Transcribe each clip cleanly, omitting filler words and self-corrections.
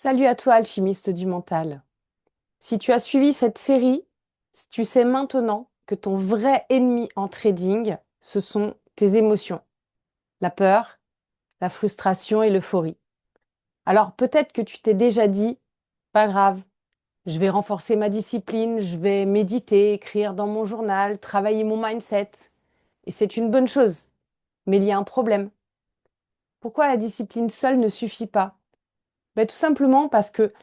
Salut à toi, alchimiste du mental. Si tu as suivi cette série, tu sais maintenant que ton vrai ennemi en trading, ce sont tes émotions, la peur, la frustration et l'euphorie. Alors peut-être que tu t'es déjà dit, pas grave, je vais renforcer ma discipline, je vais méditer, écrire dans mon journal, travailler mon mindset. Et c'est une bonne chose. Mais il y a un problème. Pourquoi la discipline seule ne suffit pas? Tout simplement parce que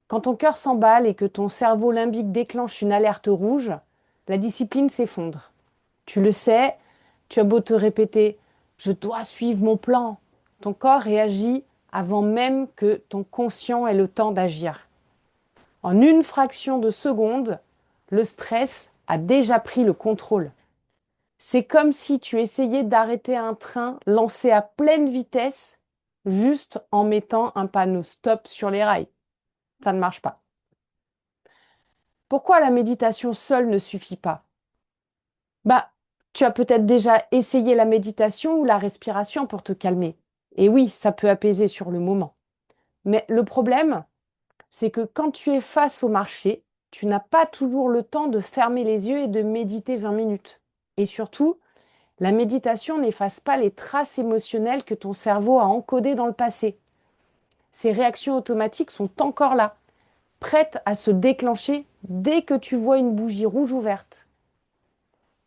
quand ton cœur s'emballe et que ton cerveau limbique déclenche une alerte rouge, la discipline s'effondre. Tu le sais, tu as beau te répéter, je dois suivre mon plan. Ton corps réagit avant même que ton conscient ait le temps d'agir. En une fraction de seconde, le stress a déjà pris le contrôle. C'est comme si tu essayais d'arrêter un train lancé à pleine vitesse juste en mettant un panneau stop sur les rails. Ça ne marche pas. Pourquoi la méditation seule ne suffit pas? Bah, tu as peut-être déjà essayé la méditation ou la respiration pour te calmer. Et oui, ça peut apaiser sur le moment. Mais le problème, c'est que quand tu es face au marché, tu n'as pas toujours le temps de fermer les yeux et de méditer 20 minutes. Et surtout, la méditation n'efface pas les traces émotionnelles que ton cerveau a encodées dans le passé. Ces réactions automatiques sont encore là, prêtes à se déclencher dès que tu vois une bougie rouge ouverte.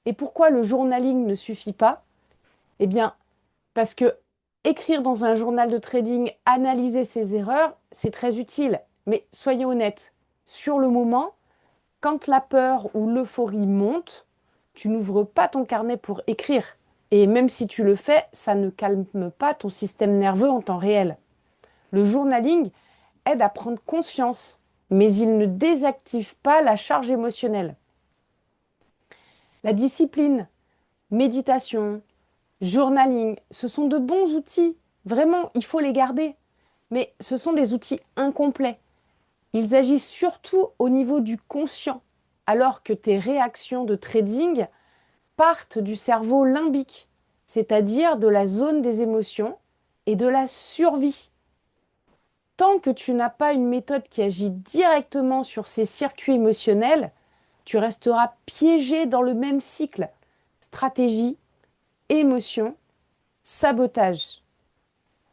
Et pourquoi le journaling ne suffit pas? Eh bien, parce que écrire dans un journal de trading, analyser ses erreurs, c'est très utile. Mais soyons honnêtes, sur le moment, quand la peur ou l'euphorie monte, tu n'ouvres pas ton carnet pour écrire. Et même si tu le fais, ça ne calme pas ton système nerveux en temps réel. Le journaling aide à prendre conscience, mais il ne désactive pas la charge émotionnelle. La discipline, méditation, journaling, ce sont de bons outils. Vraiment, il faut les garder. Mais ce sont des outils incomplets. Ils agissent surtout au niveau du conscient, alors que tes réactions de trading partent du cerveau limbique, c'est-à-dire de la zone des émotions et de la survie. Tant que tu n'as pas une méthode qui agit directement sur ces circuits émotionnels, tu resteras piégé dans le même cycle. Stratégie, émotion, sabotage.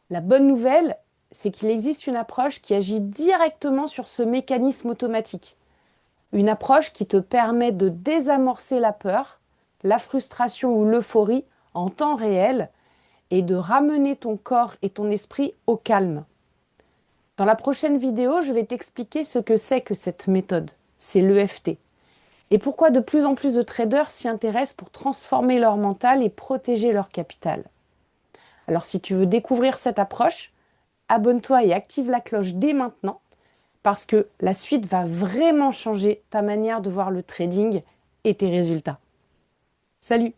La bonne nouvelle, c'est qu'il existe une approche qui agit directement sur ce mécanisme automatique. Une approche qui te permet de désamorcer la peur, la frustration ou l'euphorie en temps réel et de ramener ton corps et ton esprit au calme. Dans la prochaine vidéo, je vais t'expliquer ce que c'est que cette méthode. C'est l'EFT. Et pourquoi de plus en plus de traders s'y intéressent pour transformer leur mental et protéger leur capital. Alors si tu veux découvrir cette approche, abonne-toi et active la cloche dès maintenant parce que la suite va vraiment changer ta manière de voir le trading et tes résultats. Salut!